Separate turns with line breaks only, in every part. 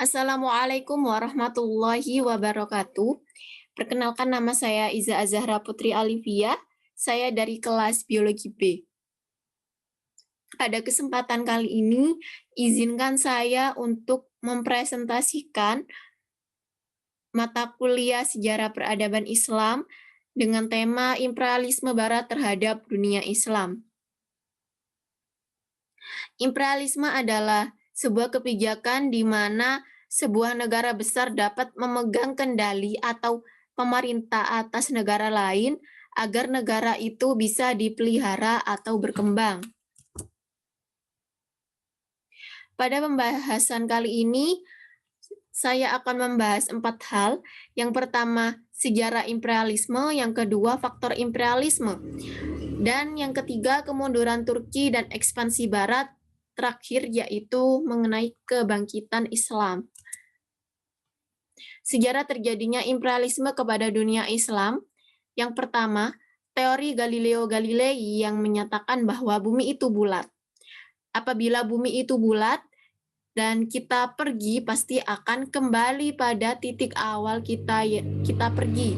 Assalamualaikum warahmatullahi wabarakatuh. Perkenalkan, nama saya Iza Azahra Putri Alivia. Saya dari kelas Biologi B. Pada kesempatan kali ini, izinkan saya untuk mempresentasikan mata kuliah Sejarah Peradaban Islam dengan tema Imperialisme Barat terhadap Dunia Islam. Imperialisme adalah sebuah kebijakan di mana sebuah negara besar dapat memegang kendali atau pemerintah atas negara lain agar negara itu bisa dipelihara atau berkembang. Pada pembahasan kali ini, saya akan membahas 4 hal. Yang pertama, sejarah imperialisme. Yang kedua, faktor imperialisme. Dan yang ketiga, kemunduran Turki dan ekspansi Barat. Terakhir, yaitu mengenai kebangkitan Islam. Sejarah terjadinya imperialisme kepada dunia Islam. Yang pertama, teori Galileo Galilei yang menyatakan bahwa bumi itu bulat. Apabila bumi itu bulat dan kita pergi, pasti akan kembali pada titik awal kita pergi.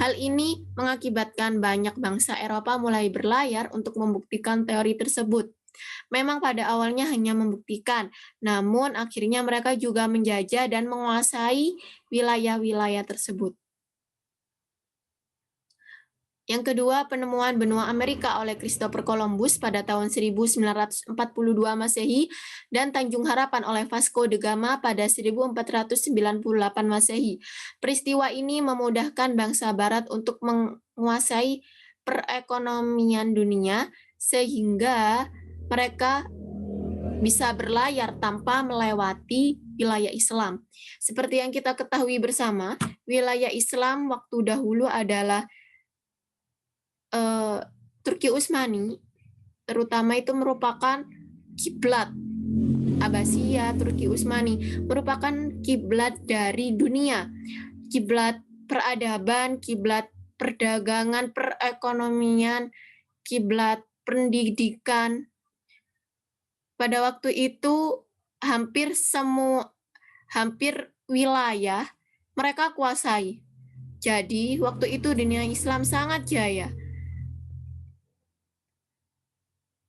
Hal ini mengakibatkan banyak bangsa Eropa mulai berlayar untuk membuktikan teori tersebut. Memang pada awalnya hanya membuktikan, namun akhirnya mereka juga menjajah dan menguasai wilayah-wilayah tersebut. Yang kedua, penemuan benua Amerika oleh Christopher Columbus pada tahun 1942 Masehi dan Tanjung Harapan oleh Vasco da Gama pada 1498 Masehi. Peristiwa ini memudahkan bangsa Barat untuk menguasai perekonomian dunia sehingga mereka bisa berlayar tanpa melewati wilayah Islam. Seperti yang kita ketahui bersama, wilayah Islam waktu dahulu adalah Turki Utsmani, terutama itu merupakan kiblat Abbasiyah. Turki Utsmani merupakan kiblat dari dunia, kiblat peradaban, kiblat perdagangan, perekonomian, kiblat pendidikan. Pada waktu itu hampir wilayah mereka kuasai. Jadi waktu itu dunia Islam sangat jaya.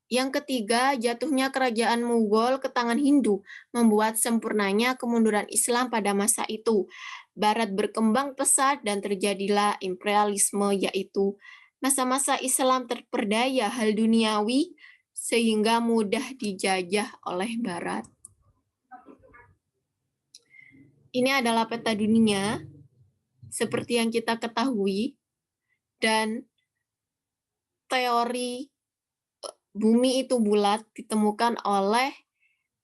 Yang ketiga, jatuhnya kerajaan Mughal ke tangan Hindu membuat sempurnanya kemunduran Islam pada masa itu. Barat berkembang pesat dan terjadilah imperialisme, yaitu masa-masa Islam terperdaya hal duniawi sehingga mudah dijajah oleh Barat. Ini adalah peta dunia seperti yang kita ketahui, dan teori bumi itu bulat ditemukan oleh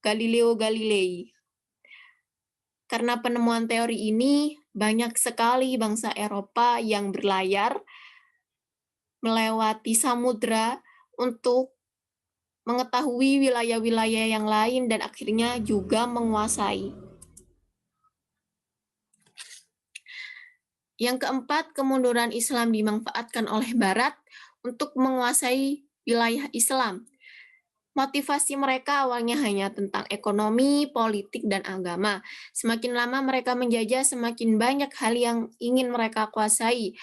Galileo Galilei. Karena penemuan teori ini, banyak sekali bangsa Eropa yang berlayar melewati samudra untuk mengetahui wilayah-wilayah yang lain dan akhirnya juga menguasai. Yang keempat, kemunduran Islam dimanfaatkan oleh Barat untuk menguasai wilayah Islam. Motivasi mereka awalnya hanya tentang ekonomi, politik, dan agama. Semakin lama mereka menjajah, semakin banyak hal yang ingin mereka kuasai.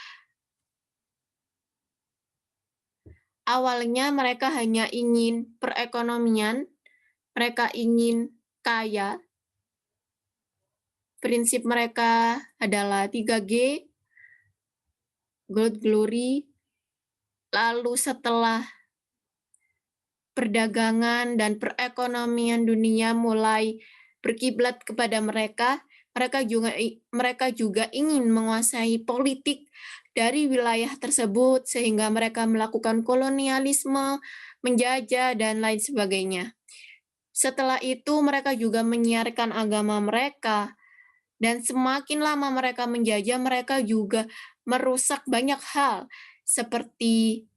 Awalnya mereka hanya ingin perekonomian, mereka ingin kaya. Prinsip mereka adalah 3G, gold glory, lalu setelah perdagangan dan perekonomian dunia mulai berkiblat kepada mereka, mereka juga ingin menguasai politik dari wilayah tersebut sehingga mereka melakukan kolonialisme, menjajah, dan lain sebagainya. Setelah itu mereka juga menyiarkan agama mereka, dan semakin lama mereka menjajah, mereka juga merusak banyak hal seperti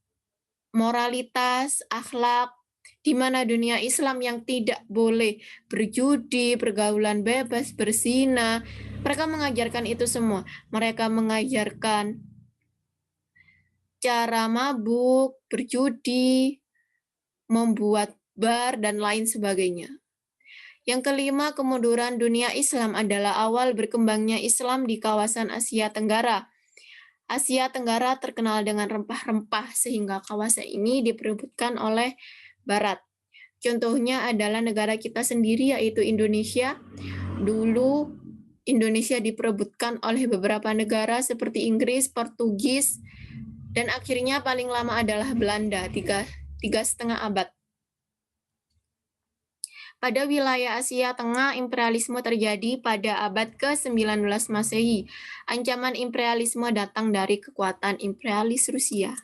moralitas, akhlak, di mana dunia Islam yang tidak boleh berjudi, pergaulan bebas, berzina. Mereka mengajarkan itu semua. Mereka mengajarkan cara mabuk, berjudi, membuat bar, dan lain sebagainya. Yang kelima, kemunduran dunia Islam adalah awal berkembangnya Islam di kawasan Asia Tenggara. Asia Tenggara terkenal dengan rempah-rempah sehingga kawasan ini diperebutkan oleh Barat. Contohnya adalah negara kita sendiri yaitu Indonesia. Dulu Indonesia diperebutkan oleh beberapa negara seperti Inggris, Portugis, dan akhirnya paling lama adalah Belanda, 3,5 abad. Pada wilayah Asia Tengah, imperialisme terjadi pada abad ke-19 Masehi. Ancaman imperialisme datang dari kekuatan imperialis Rusia.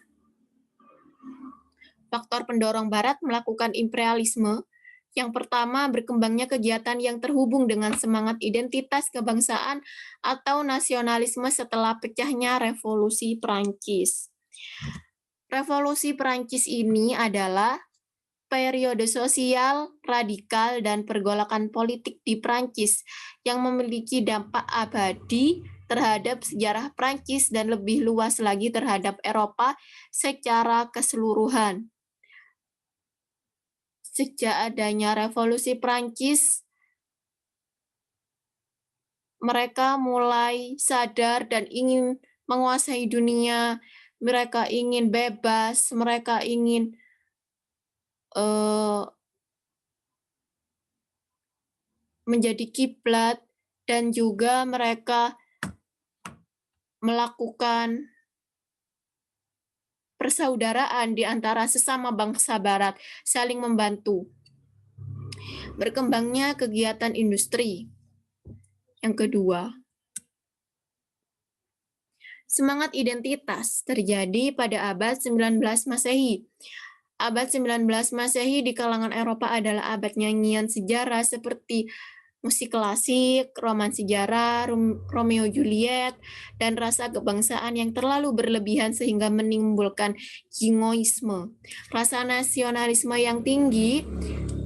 Faktor pendorong Barat melakukan imperialisme. Yang pertama, berkembangnya kegiatan yang terhubung dengan semangat identitas kebangsaan atau nasionalisme setelah pecahnya Revolusi Prancis. Revolusi Prancis ini adalah periode sosial, radikal, dan pergolakan politik di Prancis yang memiliki dampak abadi terhadap sejarah Prancis dan lebih luas lagi terhadap Eropa secara keseluruhan. Sejak adanya Revolusi Prancis, mereka mulai sadar dan ingin menguasai dunia, mereka ingin bebas, mereka ingin menjadi kiblat, dan juga mereka melakukan persaudaraan di antara sesama bangsa Barat, saling membantu. Berkembangnya kegiatan industri. Yang kedua, semangat identitas terjadi pada abad 19 Masehi. Abad 19 Masehi di kalangan Eropa adalah abad nyanyian sejarah seperti musik klasik, roman sejarah, Romeo Juliet, dan rasa kebangsaan yang terlalu berlebihan sehingga menimbulkan jingoisme. Rasa nasionalisme yang tinggi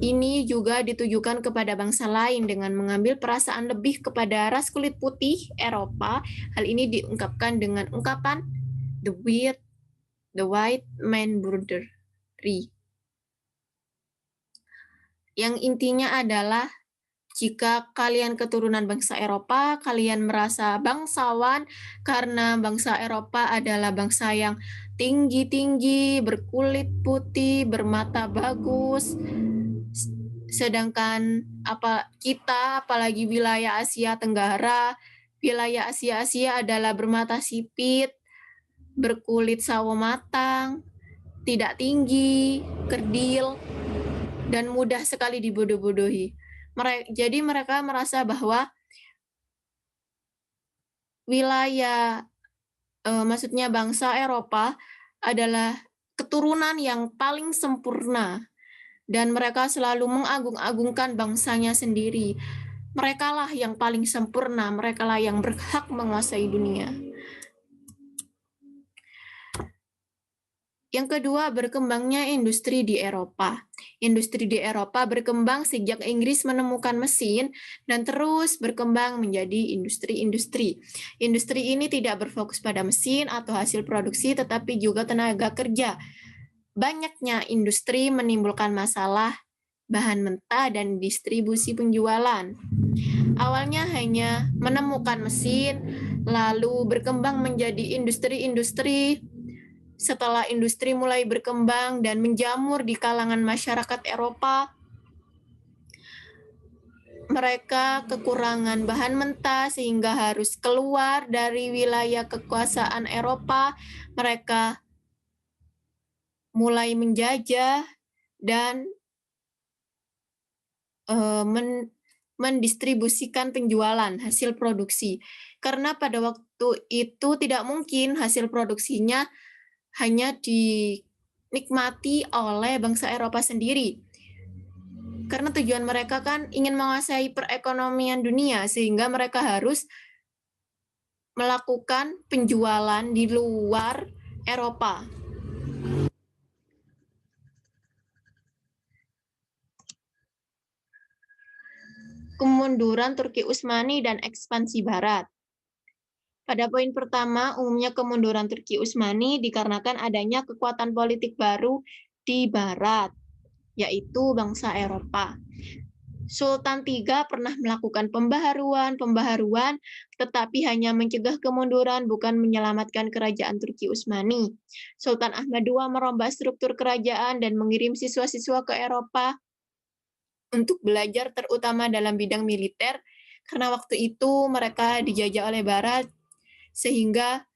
ini juga ditujukan kepada bangsa lain dengan mengambil perasaan lebih kepada ras kulit putih Eropa. Hal ini diungkapkan dengan ungkapan the white man brother. Yang intinya adalah jika kalian keturunan bangsa Eropa, kalian merasa bangsawan karena bangsa Eropa adalah bangsa yang tinggi-tinggi, berkulit putih, bermata bagus. Sedangkan kita, apalagi wilayah Asia Tenggara, wilayah Asia adalah bermata sipit, berkulit sawo matang, tidak tinggi, kerdil, dan mudah sekali dibodoh-bodohi. Jadi mereka merasa bahwa wilayah, maksudnya bangsa Eropa adalah keturunan yang paling sempurna, dan mereka selalu mengagung-agungkan bangsanya sendiri. Merekalah yang paling sempurna, merekalah yang berhak menguasai dunia. Yang kedua, berkembangnya industri di Eropa. Industri di Eropa berkembang sejak Inggris menemukan mesin dan terus berkembang menjadi industri-industri. Industri ini tidak berfokus pada mesin atau hasil produksi, tetapi juga tenaga kerja. Banyaknya industri menimbulkan masalah bahan mentah dan distribusi penjualan. Awalnya hanya menemukan mesin, lalu berkembang menjadi industri-industri. Setelah industri mulai berkembang dan menjamur di kalangan masyarakat Eropa, mereka kekurangan bahan mentah sehingga harus keluar dari wilayah kekuasaan Eropa. Mereka mulai menjajah dan mendistribusikan penjualan hasil produksi. Karena pada waktu itu tidak mungkin hasil produksinya hanya dinikmati oleh bangsa Eropa sendiri. Karena tujuan mereka kan ingin menguasai perekonomian dunia, sehingga mereka harus melakukan penjualan di luar Eropa. Kemunduran Turki Utsmani dan ekspansi Barat. Pada poin pertama, umumnya kemunduran Turki Utsmani dikarenakan adanya kekuatan politik baru di Barat, yaitu bangsa Eropa. Sultan III pernah melakukan pembaharuan, tetapi hanya mencegah kemunduran, bukan menyelamatkan kerajaan Turki Utsmani. Sultan Ahmad II merombak struktur kerajaan dan mengirim siswa-siswa ke Eropa untuk belajar terutama dalam bidang militer, karena waktu itu mereka dijajah oleh Barat, sehingga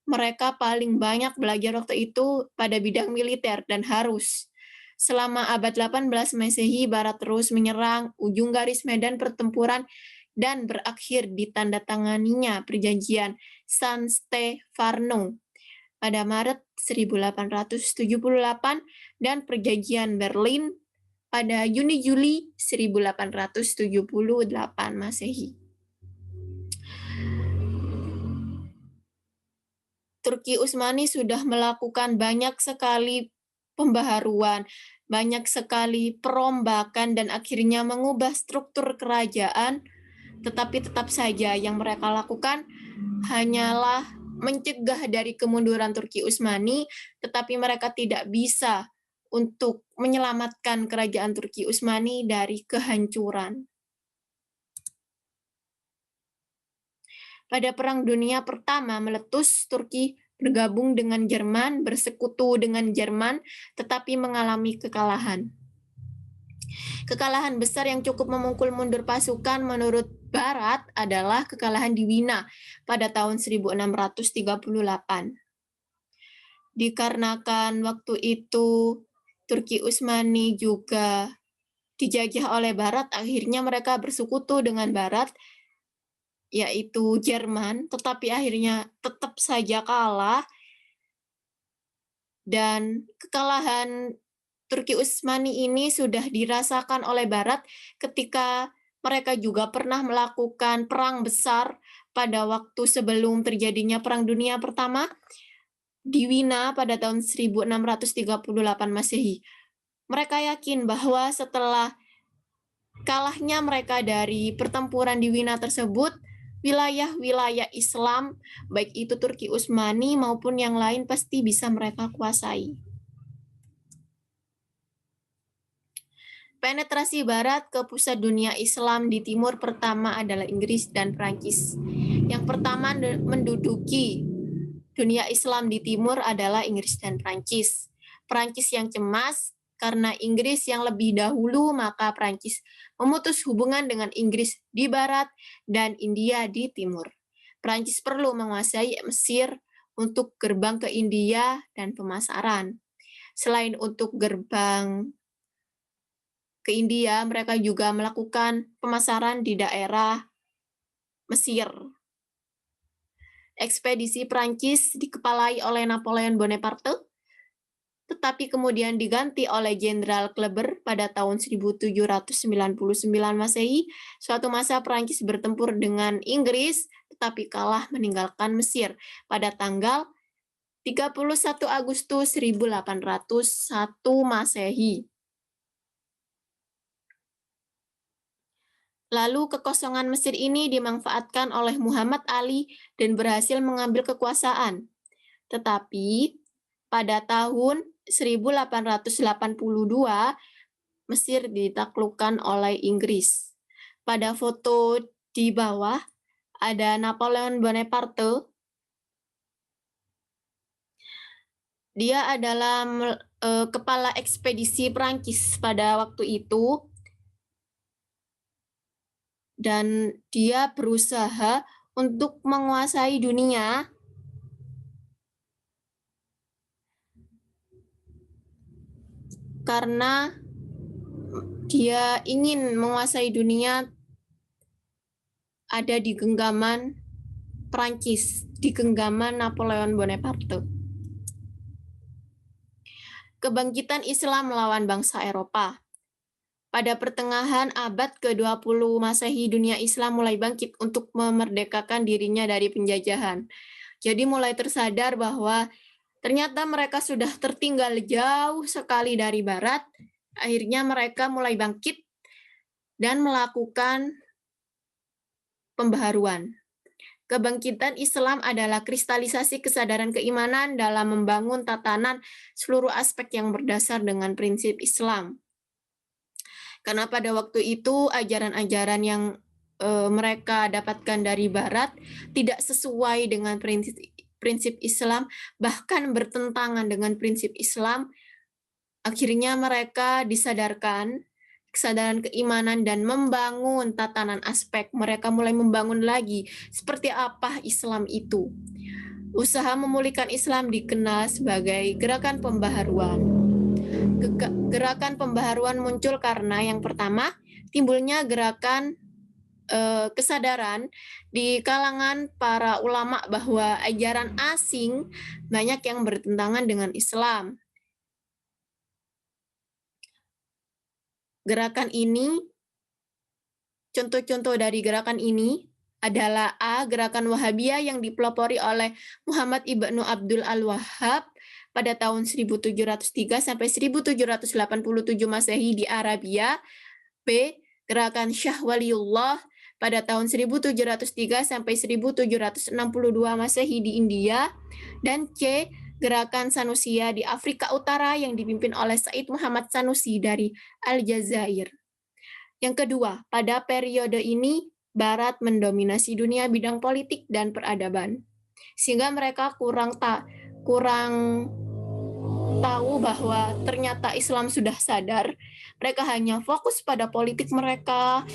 mereka paling banyak belajar waktu itu pada bidang militer dan harus. Selama abad 18 Masehi, Barat terus menyerang ujung garis medan pertempuran dan berakhir ditandatanganinya Perjanjian San Stefano pada Maret 1878 dan Perjanjian Berlin pada Juni-Juli 1878 Masehi. Turki Utsmani sudah melakukan banyak sekali pembaharuan, banyak sekali perombakan, dan akhirnya mengubah struktur kerajaan, tetapi tetap saja yang mereka lakukan hanyalah mencegah dari kemunduran Turki Utsmani, tetapi mereka tidak bisa untuk menyelamatkan kerajaan Turki Utsmani dari kehancuran. Pada Perang Dunia Pertama meletus, Turki bergabung dengan Jerman, bersekutu dengan Jerman, tetapi mengalami kekalahan. Kekalahan besar yang cukup memukul mundur pasukan menurut Barat adalah kekalahan di Wina pada tahun 1638. Dikarenakan waktu itu Turki Utsmani juga dijajah oleh Barat, akhirnya mereka bersekutu dengan Barat, yaitu Jerman, tetapi akhirnya tetap saja kalah, dan kekalahan Turki Utsmani ini sudah dirasakan oleh Barat ketika mereka juga pernah melakukan perang besar pada waktu sebelum terjadinya Perang Dunia Pertama di Wina pada tahun 1638 Masehi. Mereka yakin bahwa setelah kalahnya mereka dari pertempuran di Wina tersebut, wilayah-wilayah Islam, baik itu Turki Utsmani maupun yang lain, pasti bisa mereka kuasai. Penetrasi Barat ke pusat dunia Islam di timur pertama adalah Inggris dan Prancis. Yang pertama menduduki dunia Islam di timur adalah Inggris dan Prancis. Prancis yang cemas karena Inggris yang lebih dahulu, maka Prancis memutus hubungan dengan Inggris di barat dan India di timur. Prancis perlu menguasai Mesir untuk gerbang ke India dan pemasaran. Selain untuk gerbang ke India, mereka juga melakukan pemasaran di daerah Mesir. Ekspedisi Prancis dikepalai oleh Napoleon Bonaparte, tetapi kemudian diganti oleh Jenderal Kleber pada tahun 1799 Masehi. Suatu masa Prancis bertempur dengan Inggris, tetapi kalah meninggalkan Mesir pada tanggal 31 Agustus 1801 Masehi. Lalu kekosongan Mesir ini dimanfaatkan oleh Muhammad Ali dan berhasil mengambil kekuasaan. Tetapi pada tahun 1882, Mesir ditaklukkan oleh Inggris. Pada foto di bawah ada Napoleon Bonaparte. Dia adalah kepala ekspedisi Prancis pada waktu itu, dan dia berusaha untuk menguasai dunia karena dia ingin menguasai dunia ada di genggaman Prancis, di genggaman Napoleon Bonaparte. Kebangkitan Islam melawan bangsa Eropa. Pada pertengahan abad ke-20 Masehi, dunia Islam mulai bangkit untuk memerdekakan dirinya dari penjajahan. Jadi mulai tersadar bahwa ternyata mereka sudah tertinggal jauh sekali dari Barat. Akhirnya mereka mulai bangkit dan melakukan pembaharuan. Kebangkitan Islam adalah kristalisasi kesadaran keimanan dalam membangun tatanan seluruh aspek yang berdasar dengan prinsip Islam. Karena pada waktu itu ajaran-ajaran yang mereka dapatkan dari Barat tidak sesuai dengan prinsip Islam, bahkan bertentangan dengan prinsip Islam. Akhirnya mereka disadarkan kesadaran keimanan dan membangun tatanan aspek. Mereka mulai membangun lagi seperti apa Islam itu. Usaha memulihkan Islam dikenal sebagai gerakan pembaharuan. Gerakan pembaharuan muncul karena yang pertama, timbulnya gerakan kesadaran di kalangan para ulama bahwa ajaran asing banyak yang bertentangan dengan Islam. Gerakan ini, contoh-contoh dari gerakan ini adalah A. Gerakan Wahabiyah yang dipelopori oleh Muhammad ibnu Abdul al-Wahhab pada tahun 1703 sampai 1787 Masehi di Arabia. B. Gerakan Syah Waliullah pada tahun 1703 sampai 1762 Masehi di India. Dan C. Gerakan Sanusia di Afrika Utara yang dipimpin oleh Said Muhammad Sanusi dari Aljazair. Yang kedua, pada periode ini Barat mendominasi dunia bidang politik dan peradaban, sehingga mereka kurang tahu bahwa ternyata Islam sudah sadar. Mereka hanya fokus pada politik mereka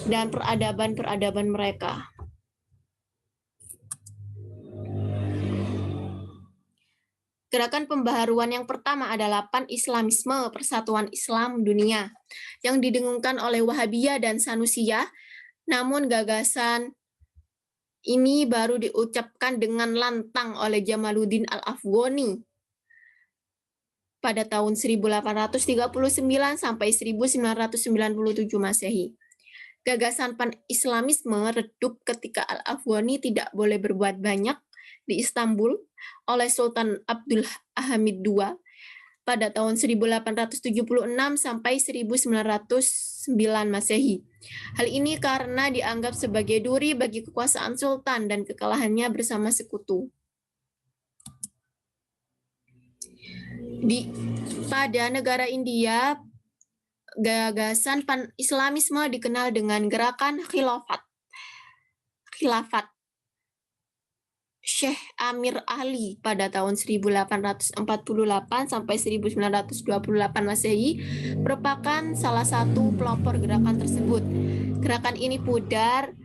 dan peradaban mereka. Gerakan pembaharuan yang pertama adalah Pan-Islamisme, Persatuan Islam Dunia, yang didengungkan oleh Wahabiyah dan Sanusiyah. Namun gagasan ini baru diucapkan dengan lantang oleh Jamaluddin Al-Afghani pada tahun 1839 sampai 1997 Masehi. Gagasan Pan-Islamisme redup ketika Al-Afghani tidak boleh berbuat banyak di Istanbul oleh Sultan Abdul Hamid II pada tahun 1876 sampai 1909 Masehi. Hal ini karena dianggap sebagai duri bagi kekuasaan sultan dan kekalahannya bersama sekutu. Pada negara India, gagasan Pan-Islamisme dikenal dengan gerakan khilafat. Syekh Amir Ali pada tahun 1848 sampai 1928 Masehi merupakan salah satu pelopor gerakan tersebut. Gerakan ini pudar.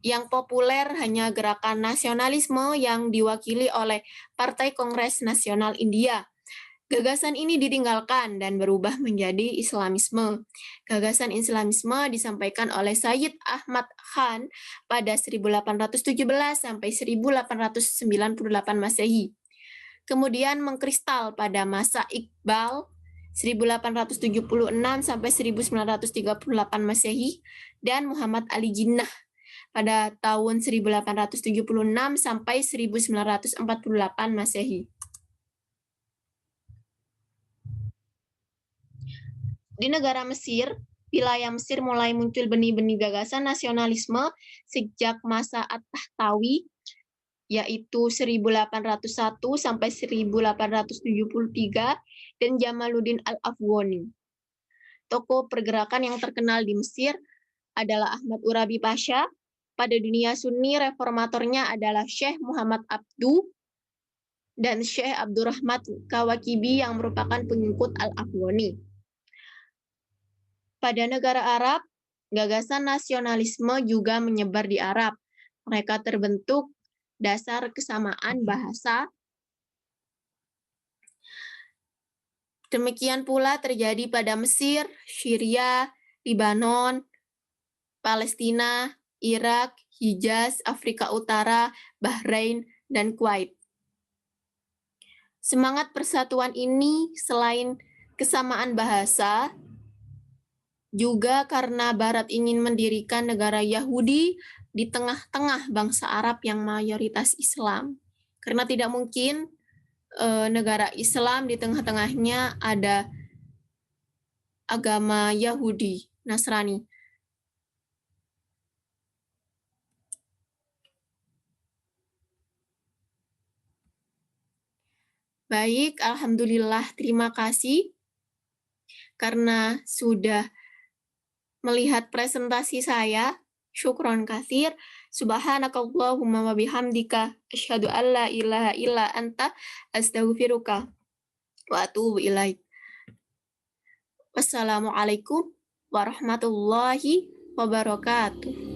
Yang populer hanya gerakan nasionalisme yang diwakili oleh Partai Kongres Nasional India. Gagasan ini ditinggalkan dan berubah menjadi Islamisme. Gagasan Islamisme disampaikan oleh Sayyid Ahmad Khan pada 1817 sampai 1898 Masehi. Kemudian mengkristal pada masa Iqbal 1876 sampai 1938 Masehi dan Muhammad Ali Jinnah pada tahun 1876 sampai 1948 Masehi. Di negara Mesir, wilayah Mesir mulai muncul benih-benih gagasan nasionalisme sejak masa At-Tahtawi, yaitu 1801 sampai 1873, dan Jamaluddin Al-Afghani. Tokoh pergerakan yang terkenal di Mesir adalah Ahmad Urabi Pasha. Pada dunia Sunni, reformatornya adalah Syekh Muhammad Abduh dan Syekh Abdurrahman Kawakibi yang merupakan pengikut Al-Afghani. Pada negara Arab, gagasan nasionalisme juga menyebar di Arab. Mereka terbentuk dasar kesamaan bahasa. Demikian pula terjadi pada Mesir, Syria, Libanon, Palestina, Irak, Hijaz, Afrika Utara, Bahrain, dan Kuwait. Semangat persatuan ini selain kesamaan bahasa, juga karena Barat ingin mendirikan negara Yahudi di tengah-tengah bangsa Arab yang mayoritas Islam. Karena tidak mungkin negara Islam di tengah-tengahnya ada agama Yahudi, Nasrani. Baik, alhamdulillah, terima kasih. karena sudah melihat presentasi saya. Syukron katsir. Subhanakallahumma wa bihamdika asyhadu an la ilaha illa anta astaghfiruka wa atubu ilaik. Wassalamualaikum warahmatullahi wabarakatuh.